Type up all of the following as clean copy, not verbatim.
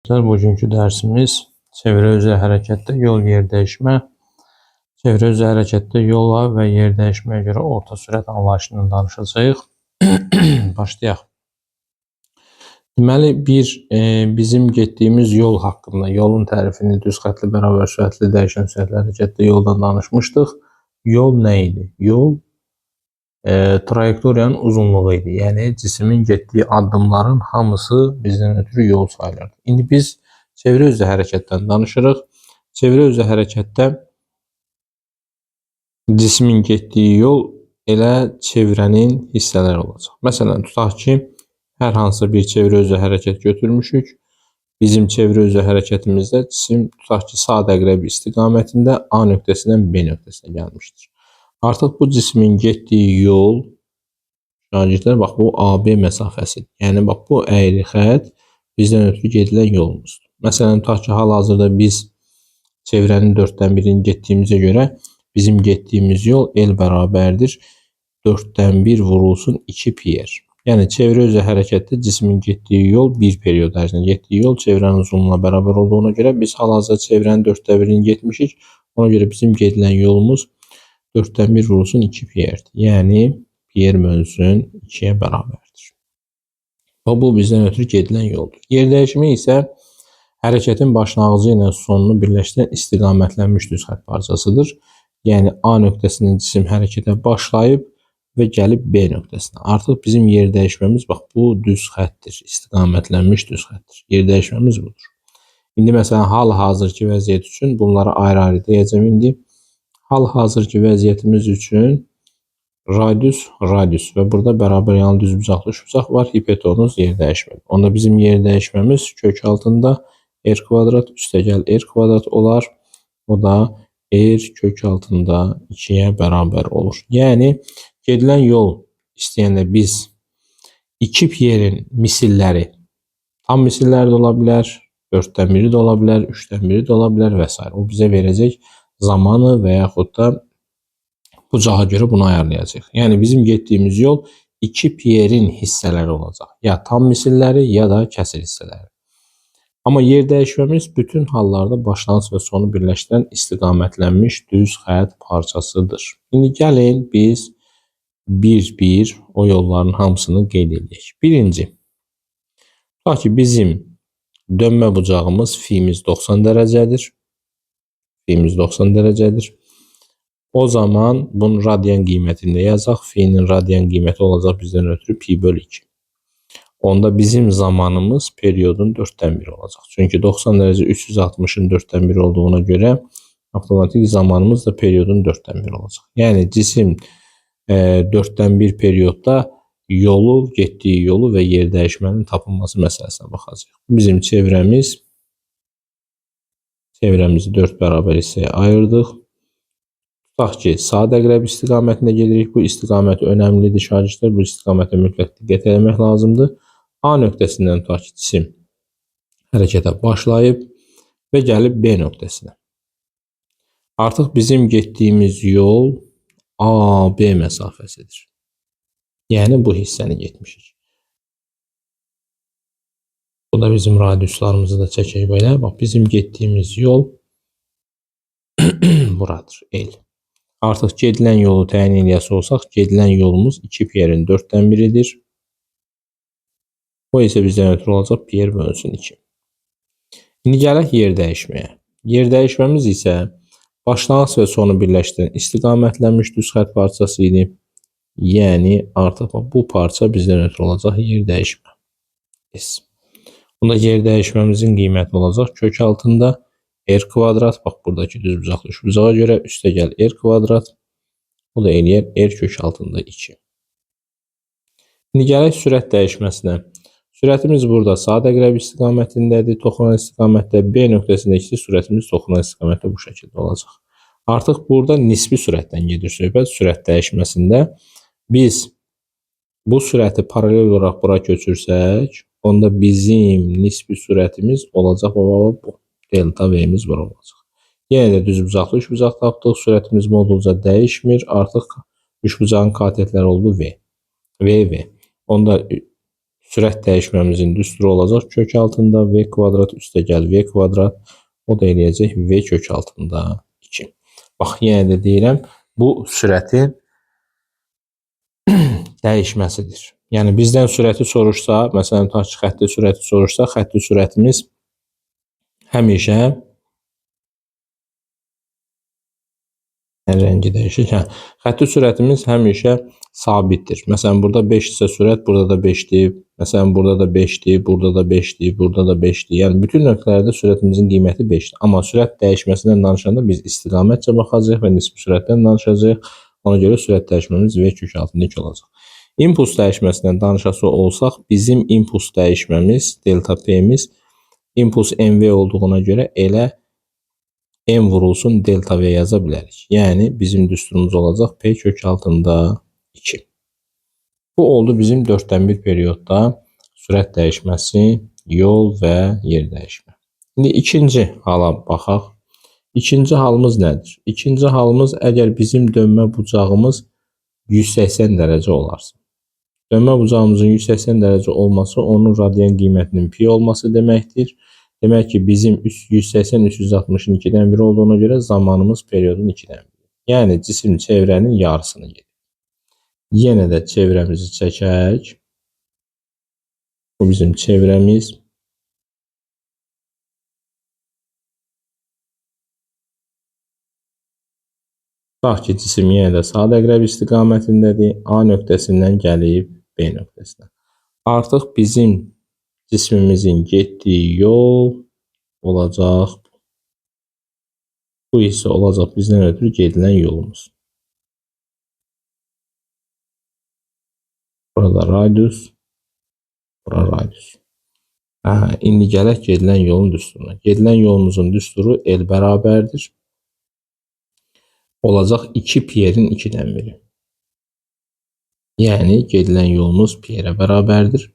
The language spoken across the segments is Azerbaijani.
Şagirdlər, bugünkü dərsimiz çevrə üzrə hərəkətdə yol yer dəyişmə, çevrə üzrə hərəkətdə yola və yer dəyişməyə görə orta sürət anlayışından danışacağıq. Başlayaq. Deməli, bizim getdiyimiz yol haqqında, yolun tərifini düz xətli, bərabər sürətli, dəyişən sürətli hərəkətdə yoldan danışmışdıq. Yol nə idi? Yol trayektoriyanın uzunluğu idi. Yəni cismin getdiyi addımların hamısı bizdən ötürü yol sayılırdı. İndi biz çevrə üzrə hərəkətdən danışırıq. Çevrə üzrə hərəkətdə cismin getdiyi yol elə çevrənin hissələri olacaq. Məsələn, tutaq ki, hər hansı bir çevrə üzrə hərəkət götürmüşük. Bizim çevrə üzrə hərəkətimizdə cisim tutaq ki, sadə əqrəb istiqamətində A nöqtəsindən B nöqtəsinə gəlmişdir. Artıq bu cismin getdiyi yol, şagirdlər, bax, bu AB məsafəsidir. Yəni, bax, bu əyri xət bizdən ötürü gedilən yolumuzdur. Məsələn, tutaq ki, hal-hazırda biz çevrənin 4-dən 1-ini getdiyimizə görə bizim getdiyimiz yol L bərabərdir 4-dən 1 vurulsun 2 pi-r. Yəni, çevrə üzrə hərəkətdə cismin getdiyi yol bir periyod ərzində getdiyi yol çevrənin uzunluğuna bərabər olduğuna görə biz hal-hazırda çevrənin 4-dən 1-ini getmişik. Ona görə bizim gedilən yolumuz 4-dən 1 vurulsun 2 pi-r'dir. Yəni, pi-r bölünsün 2-yə bərabərdir. Və bu bizdən ötürü gedilən yoldur. Yer dəyişimi isə hərəkətin başlanğıcı ilə sonunu birləşdirən istiqamətlənmiş düz xətt parçasıdır. Yəni, A nöqtəsindən cisim hərəkətə başlayıb və gəlib B nöqtəsinə. Artıq bizim yer dəyişməmiz, bax, bu düz xəttdir. İstiqamətlənmiş düz xəttdir. Yer dəyişməmiz budur. İndi, məsələn, hal-hazırki vəziyyət üçün bunları ayrı-ayrı deyəcəm. İndi, hal-hazırki vəziyyətimiz üçün radius və burada bərabər yanı düzbucaqlı üçbucaq var. Hipotenuz yer dəyişmədir. Onda bizim yer dəyişməmiz kök altında r kvadrat üstəgəl r kvadrat olar. O da r kök altında 2-yə bərabər olur. Yəni, gedilən yol istəyəndə biz 2 pi-rin misilləri, tam misilləri də ola bilər, 4-dən 1-i də ola bilər, 3-dən 1-i də ola bilər və s. O bizə verəcək zamanı və yaxud da bucağa görə bunu ayarlayacaq. Yəni, bizim getdiyimiz yol 2 pi-rin hissələri olacaq. Ya tam misilləri, ya da kəsir hissələri. Amma yer dəyişməmiz bütün hallarda başlanğıc və sonu birləşdirən istiqamətlənmiş düz xətt parçasıdır. İndi gəlin biz bir-bir o yolların hamısını qeyd edək. Birinci, tutaq ki, bizim dönmə bucağımız fimiz 90 dərəcədir. Fimiz 90 dərəcədir. O zaman bunun radian qiymətində yazaq. Finin radian qiyməti olacaq bizdən ötürü pi bölü 2. Onda bizim zamanımız periyodun 4-dən 1 olacaq. Çünki 90 dərəcə 360-ın 4-dən 1 olduğuna görə avtomatik zamanımız da periyodun 4-dən 1 olacaq. Yəni, cisim 4-dən 1 periyodda yolu, getdiyi yolu və yer dəyişmənin tapılması məsələsinə baxacaq. Bizim çevrəmizi 4 bərabər hissəyə ayırdıq. Tutaq ki, sadə əqrəb istiqamətində gedirik. Bu istiqamət önəmlidir, şagirdlər. Bu istiqamətə mütləq diqqət etmək lazımdır. A nöqtəsindən tutaq ki, cisim hərəkətə başlayıb və gəlib B nöqtəsinə. Artıq bizim getdiyimiz yol AB məsafəsidir. Yəni, bu hissəni getmişik. Bu da bizim radiuslarımızı da çəkək belə. Bax, bizim getdiyimiz yol buradır, L. Artıq gedilən yolu təyin eləyəsi olsaq, gedilən yolumuz 2 pi-rin 4-dən 1-idir. O isə bizdən ötürü olacaq pi-r bölünsün 2. İndi gələk yer dəyişməyə. Yer dəyişməmiz isə başlanğıc və sonu birləşdirən istiqamətlənmiş düz xətt parçası idi. Yəni, artıq bu parça bizdən ötürü olacaq yer dəyişmə. S. Bunda yer dəyişməmizin qiyməti olacaq kök altında r kvadrat, bax, buradakı düzbucaqlı üçbucağa görə üstəgəl r kvadrat, o da eləyər r kök altında 2. İndi gələk sürət dəyişməsinə. Sürətimiz burada sadə əqrəb istiqamətindədir, toxunan istiqamətdə B nöqtəsindəki sürətimiz toxunan istiqamətdə bu şəkildə olacaq. Artıq burada nisbi sürətdən gedir söhbət. Sürət dəyişməsində biz bu sürəti paralel olaraq bura köçürsək, onda bizim nisbi sürətimiz olacaq bu. Delta V'miz bura olacaq. Yenə də düzbucaqlı üçbucaq tapdıq. Sürətimiz modulca dəyişmir. Artıq üçbucağın katetləri oldu V. V. Onda sürət dəyişməmizin düsturu olacaq kök altında v kvadrat üstəgəl v kvadrat. O da eləyəcək v kök altında 2. Bax, yenə də deyirəm, bu sürətin dəyişməsidir. Yəni bizdən sürəti soruşsa, məsələn, tutaq ki, xətti sürəti soruşsa, xətti sürətimiz həmişə rəngi dəyişir. Xətti sürətimiz həmişə sabitdir. Məsələn, burada 5 isə sürət, burada da 5-dir. Məsələn, burada da 5-dir, burada da 5-dir, burada da 5-dir. Yəni bütün nöqtələrdə sürətimizin qiyməti 5-dir. Amma sürət dəyişməsindən danışanda biz istiqamətcə baxacağıq və nisbi sürətdən danışacağıq. Ona görə sürət dəyişməmiz v kök altında 2 olacaq. İmpuls dəyişməsindən danışası olsaq, bizim impuls dəyişməmiz, delta P'miz impuls mv olduğuna görə elə M vurulsun delta V yaza bilərik. Yəni bizim düsturumuz olacaq P kök altında 2. Bu oldu bizim 4-dən 1 periodda sürət dəyişməsi, yol və yer dəyişmə. İndi ikinci hala baxaq. İkinci halımız nədir? İkinci halımız əgər bizim dönmə bucağımız 180 dərəcə olarsa. Dönmə bucağımızın 180 dərəcə olması onun radian qiymətinin pi olması deməkdir. Demək ki, bizim 180 360-ın 2-dən 1 olduğuna görə zamanımız periodun 2-dən 1. Yəni cisim çevrənin yarısını gedir. Yenə də çevrəmizi çəkək. Bu bizim çevrəmiz. Tutaq ki, cisim yenə də sadə əqrəb istiqamətindədir. A nöqtəsindən gəlib B nöqtəsinə. Artıq bizim cismimizin getdiyi yol olacaq. Bu isə olacaq bizdən ötürü gedilən yolumuz. Burada radius, bura radius. İndi gələk gedilən yolun düsturuna. Gedilən yolumuzun düsturu L bərabərdir. Olacaq 2 Pier'in 2-dən 1-i. Yəni gedilən yolumuz Pier'ə bərabərdir.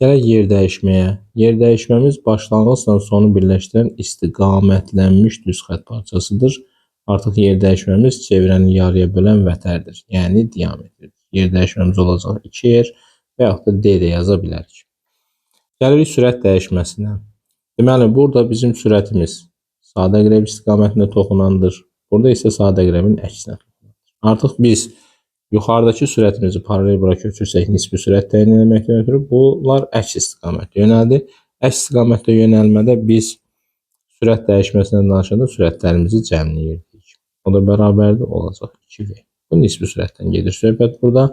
Gələk yer dəyişməyə. Yer dəyişməmiz başlanğıcla sonu birləşdirən istiqamətlənmiş düz xətt parçasıdır. Artıq yer dəyişməmiz çevrəni yarıya bölən vətərdir. Yəni diametrdir. Yer dəyişməmiz olacaq 2R və yaxud da D də yaza bilərik. Gəlirik sürət dəyişməsinə. Deməli, burada bizim sürətimiz sadə əqrəb istiqamətində toxunandır. Burada isə sadə əqrəbin əksinə toxunandır. Artıq biz yuxarıdakı sürətimizi paralel bura köçürsək, nisbi sürət təyin etməkdən ötürü bunlar əks istiqamətdə yönəldi. Əks istiqamətdə yönəlmədə biz sürət dəyişməsindən danışanda sürətlərimizi cəmləyirdik. O da bərabərdir, olacaq 2V. Bu nisbi sürətdən gedir söhbət burada.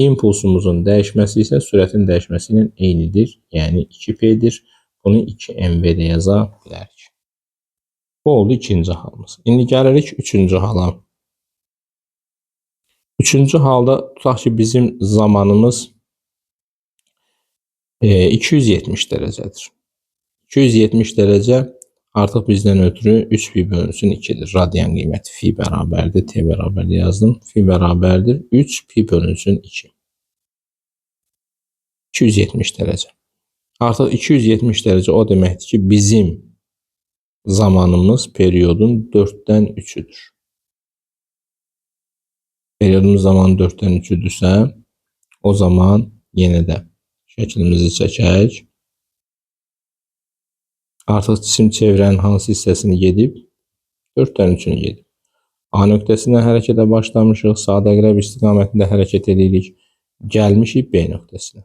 İmpulsumuzun dəyişməsi isə sürətin dəyişməsi ilə eynidir. Yəni 2P'dir. Bunu 2MV də yaza bilərik. Bu oldu ikinci halımız. İndi gəlirik üçüncü hala. Üçüncü halda tutaq ki, bizim zamanımız 270 dərəcədir. 270 dərəcə artıq bizdən ötürü 3 pi bölünsün 2'dir. Radian qiyməti fi bərabərdir. T bərabərdir yazdım. Fi bərabərdir. 3 pi bölünsün 2. 270 dərəcə. Artıq 270 dərəcə o deməkdir ki, bizim zamanımız periodun 4'dən 3'üdür. Periodumuz zamanı 4'dən 3'üdürsə, o zaman yenə də şəklimizi çəkək. Artıq cisim çevrənin hansı hissəsini gedib? 4'dən 3'ünü gedib. A nöqtəsindən hərəkətə başlamışıq. Sadə əqrəb istiqamətində hərəkət edirik. Gəlmişik B nöqtəsinə.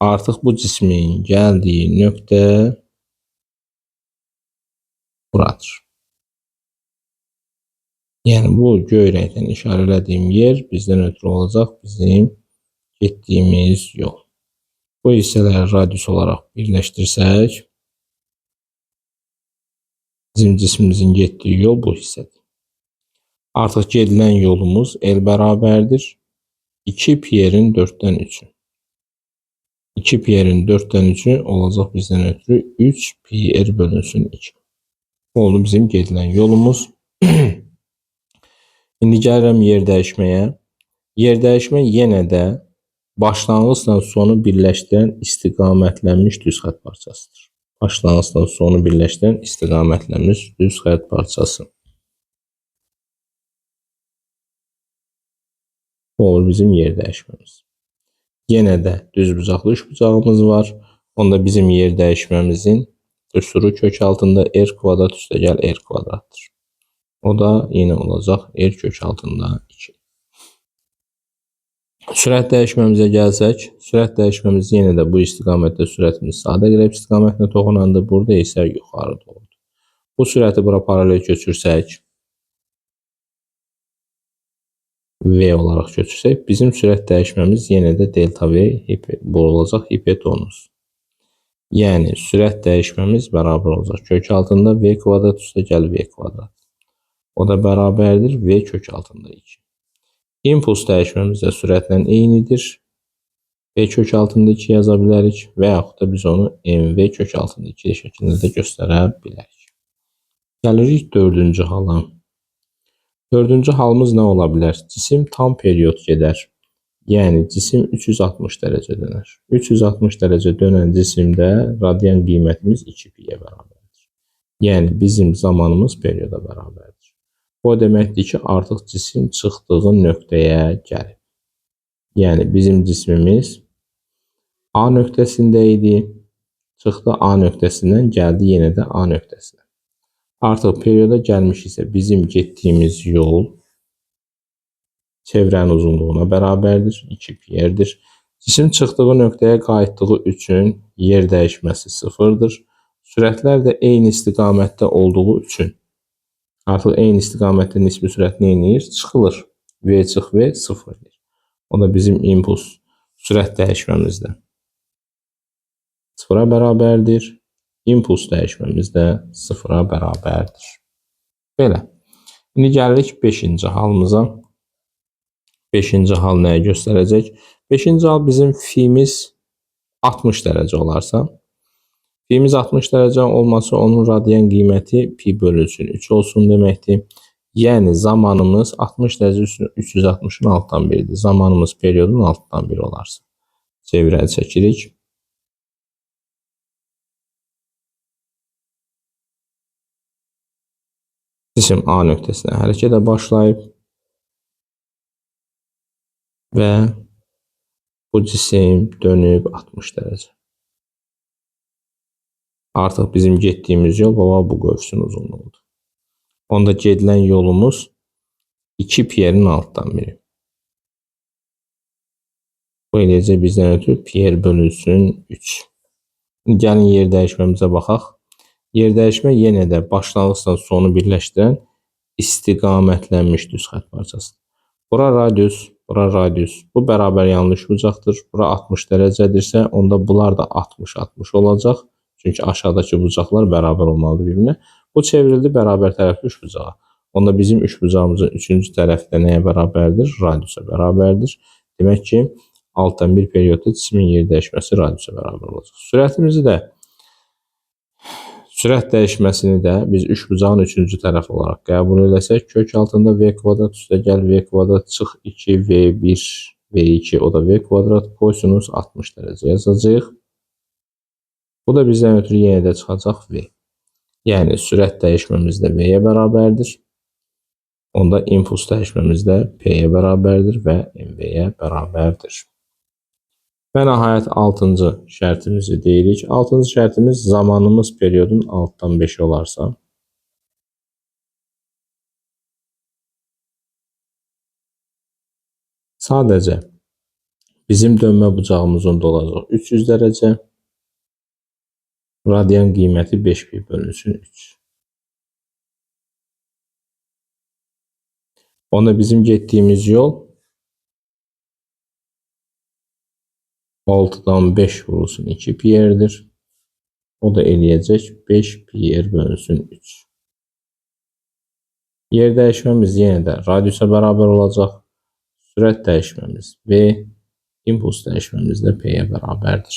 Artıq bu cismin gəldiyi nöqtə buradır. Yəni bu göy rəngdən işarələdiyim yer bizdən ötürü olacaq bizim getdiyimiz yol. Bu hissələri radius olaraq birləşdirsək, bizim cismimizin getdiyi yol bu hissədir. Artıq gedilən yolumuz L bərabərdir. 2 Pier'in 4'dən 3'ü. 2 Pier'in 4'dən 3'ü olacaq bizdən ötürü 3 Pier bölünsün 2. Bu oldu bizim gedilən yolumuz. İndi gəlirəm yer dəyişməyə. Yer dəyişmə yenə də başlanğıcla sonu birləşdirən istiqamətlənmiş düz xətt parçasıdır. Başlanğıcla sonu birləşdirən istiqamətlənmiş düz xətt parçası. Bu olur bizim yer dəyişməmiz. Yenə də düzbucaqlı üçbucağımız var. Onda bizim yer dəyişməmizin düsturu kök altında r kvadrat üstəgəl r kvadratdır. O da yenə olacaq r kök altında 2. Sürət dəyişməmizə gəlsək, sürət dəyişməmiz yenə də bu istiqamətdə sürətimiz sadə qrep istiqamətinə toxunandı. Burada isə yuxarı doğru. Bu sürəti bura paralel köçürsək, V olaraq götürsək, bizim sürət dəyişməmiz yenə də delta V bu olacaq hipotenuz. Yəni sürət dəyişməmiz bərabər olacaq kök altında V kvadrat üstəgəl V kvadrat. O da bərabərdir V kök altında 2. İmpuls dəyişməmiz də sürətlə eynidir. V kök altında 2 yaza bilərik və yaxud da biz onu MV kök altında 2 şəklində də göstərə bilərik. Gəlirik dördüncü hala. Dördüncü halımız nə ola bilər? Cisim tam periyod gedər. Yəni cisim 360 dərəcə dönər. 360 dərəcə dönən cisimdə radian qiymətimiz 2π-yə bərabərdir. Yəni bizim zamanımız periyoda bərabərdir. O deməkdir ki, artıq cisim çıxdığı nöqtəyə gəlib. Yəni bizim cismimiz A nöqtəsində idi. Çıxdı A nöqtəsindən, gəldi yenə də A nöqtəsinə. Artıq periyoda gəlmişiksə bizim getdiyimiz yol çevrənin uzunluğuna bərabərdir, 2π-dir. Cisim çıxdığı nöqtəyə qayıtdığı üçün yer dəyişməsi 0-dır. Sürətlər də eyni istiqamətdə olduğu üçün artıq eyni istiqamətdə nisbi sürət nə edir? Çıxılır. V çıx V 0-dir. O da bizim impuls sürət dəyişməmizdə 0-a bərabərdir. İmpuls dəyişməmiz də 0-a bərabərdir. Belə. İndi gəlirik 5-ci halımıza. 5-ci hal nəyə göstərəcək? 5-ci hal bizim fimiz 60 dərəcə olarsa, fimiz 60 dərəcə olması onun radian qiyməti pi bölünsün 3 olsun deməkdir. Yəni zamanımız 60 dərəcə üstün 360-ın altdan biridir. Zamanımız periyodun altdan biri olarsa. Çevrəli çəkirik. Cisim A nöqtəsinə hərəkətə başlayıb və bu cisim dönüb 60 dərəcə. Artıq bizim getdiyimiz yol bu qövsün uzunluğudur. Onda gedilən yolumuz 2π-nin altdan biri. Bu eləcə bizdən ötürü π bölünsün 3. Gəlin yer dəyişməmizə baxaq. Yer dəyişmə yenə də başlanğıcla sonu birləşdirən istiqamətlənmiş düz xətt parçasıdır. Bura radius, bura radius. Bu bərabər yanlış bucaqdır. Bura 60 dərəcədirsə, onda bunlar da 60-60 olacaq. Çünki aşağıdakı bucaqlar bərabər olmalıdır bir-birinə. Bu çevrildi bərabər tərəfli üç bucağa. Onda bizim üç bucağımızın üçüncü tərəfdə nəyə bərabərdir? Radiusa bərabərdir. Demək ki, altdan bir periyodda cismin yer dəyişməsi radiusa bərabər olacaq. Sürət dəyişməsini də biz üç bucağın üçüncü tərəf olaraq qəbul eləsək, kök altında V kvadrat üstəgəl V kvadrat çıx 2 V1 V2 o da V kvadrat kosinus 60 dərəcə yazacağıq. Bu da bizdən ötürü yenə də çıxacaq V. Yəni sürət dəyişməmiz də V-yə bərabərdir. Onda impuls dəyişməmiz də P-yə bərabərdir və MV-yə bərabərdir. Və nəhayət 6-cı şərtimizi deyirik. 6-cı şərtimiz zamanımız periyodun altdan 5 olarsa, sadəcə bizim dönmə bucağımızın da olacaq 300 dərəcə, radian qiyməti 5π bölünsün 3. Onda bizim getdiyimiz yol 6'dan 5 vurulsun 2π'dir. O da eləyəcək 5π bölünsün 3. Yer dəyişməmiz yenə də radiusa bərabər olacaq. Sürət dəyişməmiz V, impuls dəyişməmiz də P-yə bərabərdir.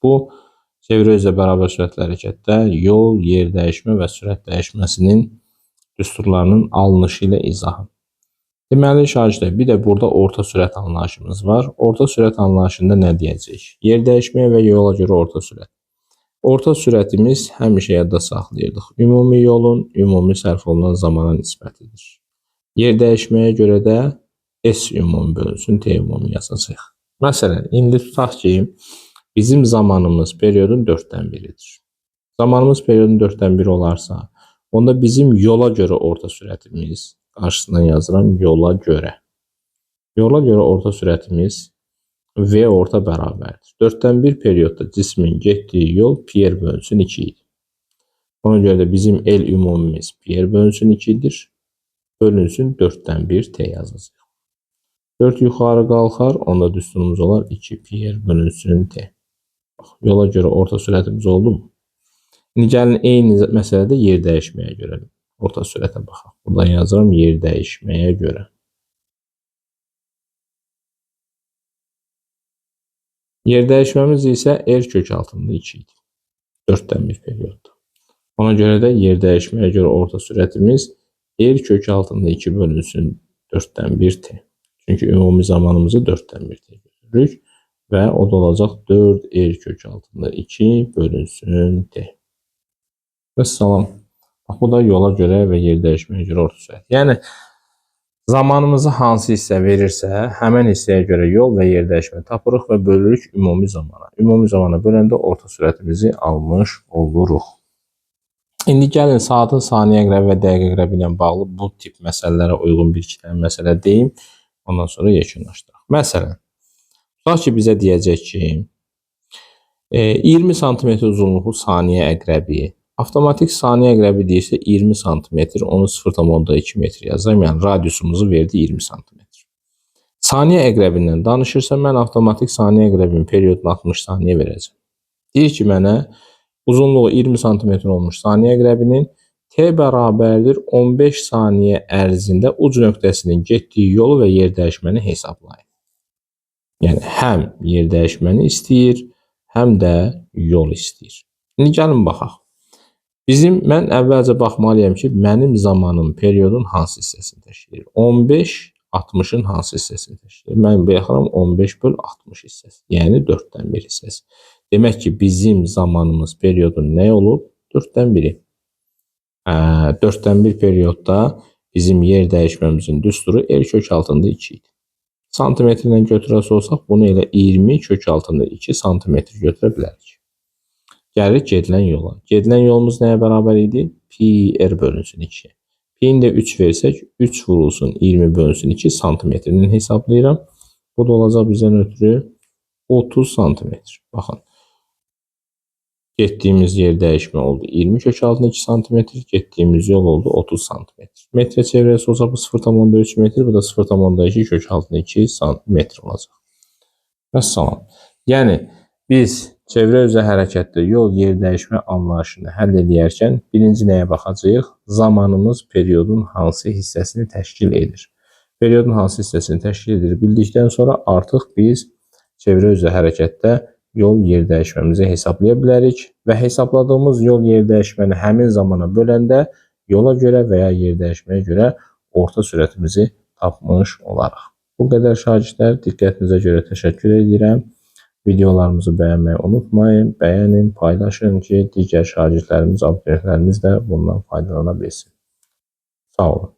Bu, çevrə üzrə bərabər sürətli hərəkətdə yol, yer dəyişmə və sürət dəyişməsinin düsturlarının alınışı ilə izahı. Deməli, şagirdlər, bir də burada orta sürət anlayışımız var. Orta sürət anlayışında nə deyəcəyik? Yer dəyişməyə və yola görə orta sürət. Orta sürətimiz həmişə yadda saxlayırdıq. Ümumi yolun ümumi sərf olunan zamana nisbətidir. Yer dəyişməyə görə də S ümumi bölünsün T ümumi yazacağıq. Məsələn, indi tutaq ki, bizim zamanımız periodun 4-dən biridir. Zamanımız periodun 4-dən biri olarsa, onda bizim yola görə orta sürətimiz, qarşısından yazıram yola görə. Yola görə orta sürətimiz V orta bərabərdir. 4-dən 1 periodda cismin getdiyi yol πr bölünsün 2 idi. Ona görə də bizim L ümumimiz πr bölünsün 2-dir. Bölünsün 4-dən 1 T yazacağıq. 4 yuxarı qalxar, onda düsturumuz olar 2 πr bölünsün T. Yola görə orta sürətimiz oldu mu? İndi gəlin eyni məsələdə yer dəyişməyə görə orta sürətə baxaq. Buradan yazıram yer dəyişməyə görə. Yer dəyişməmiz isə R kök altında 2 idi. 4-dən 1 periodda. Ona görə də yer dəyişməyə görə orta sürətimiz R kök altında 2 bölünsün 4-dən 1 T. Çünki ümumi zamanımızı 4-dən 1 T götürürük və o da olacaq 4 R kök altında 2 bölünsün T. Və salam. Bax, bu da yola görə və yer dəyişməyə görə orta sürət. Yəni, zamanımızı hansı hissə verirsə, həmən hissəyə görə yol və yer dəyişmə tapırıq və bölürük ümumi zamana. Ümumi zamana böləndə orta sürətimizi almış oluruq. İndi gəlin saatın saniyə əqrəbi və dəqiqə əqrəbi ilə bağlı bu tip məsələlərə uyğun bir iki dənə məsələ deyim. Ondan sonra yekunlaşdıraq. Məsələn, tutaq ki, bizə deyəcək ki, 20 sm uzunluğu saniyə əqrəbi, avtomatik saniyə əqrəbi deyirsə 20 sm, onu 0,2 metr yazayım, yəni radiusumuzu verdi 20 sm. Saniyə əqrəbindən danışırsa, mən avtomatik saniyə əqrəbinin periodunu 60 saniyə verəcəm. Deyir ki, mənə uzunluğu 20 sm olmuş saniyə əqrəbinin T bərabərdir 15 saniyə ərzində uc nöqtəsinin getdiyi yolu və yer dəyişməni hesablayın. Yəni, həm yer dəyişməni istəyir, həm də yol istəyir. İndi gəlin baxaq. Mən əvvəlcə baxmalıyam ki, mənim zamanım periodun hansı hissəsini təşkil edir? 15, 60-ın hansı hissəsini təşkil edir? Mən baxıram 15 böl 60 hissəsi, yəni 4-dən 1 hissəsi. Demək ki, bizim zamanımız periodun nə olub? 4-dən 1-i. 4-dən 1 periodda bizim yer dəyişməmizin düsturu R kök altında 2 idi. Santimetrlə götürəsi olsaq, bunu elə 20 kök altında 2 santimetr götürə bilərik. Gəlirik gedilən yola. Gedilən yolumuz nəyə bərabər idi? πr bölünsün 2. P-ni də 3 versək, 3 vurulsun 20 bölünsün 2 santimetrlə hesablayıram. Bu da olacaq bizdən ötürü 30 santimetr. Baxın. Getdiyimiz yer dəyişmə oldu 20 kök altında 2 santimetr. Getdiyimiz yol oldu 30 santimetr. Metrə çevirəsi olsa bu 0,3 metr. Bu da 0,2 kök altında 2 santimetr olacaq. Və salam. Yəni, biz çevrə üzrə hərəkətdə yol yer dəyişmə anlayışını həll edərkən birinci nəyə baxacağıq? Zamanımız periodun hansı hissəsini təşkil edir? Periodun hansı hissəsini təşkil edir bildikdən sonra artıq biz çevrə üzrə hərəkətdə yol yer dəyişməmizi hesablaya bilərik və hesabladığımız yol yer dəyişməni həmin zamana böləndə yola görə və ya yer dəyişməyə görə orta sürətimizi tapmış olaraq. Bu qədər şagirdlər, diqqətinizə görə təşəkkür edirəm. Videolarımızı bəyənməyi unutmayın, bəyənin, paylaşın ki, digər şagirdlərimiz, abituriyentlərimiz də bundan faydalana bilsin. Sağ olun.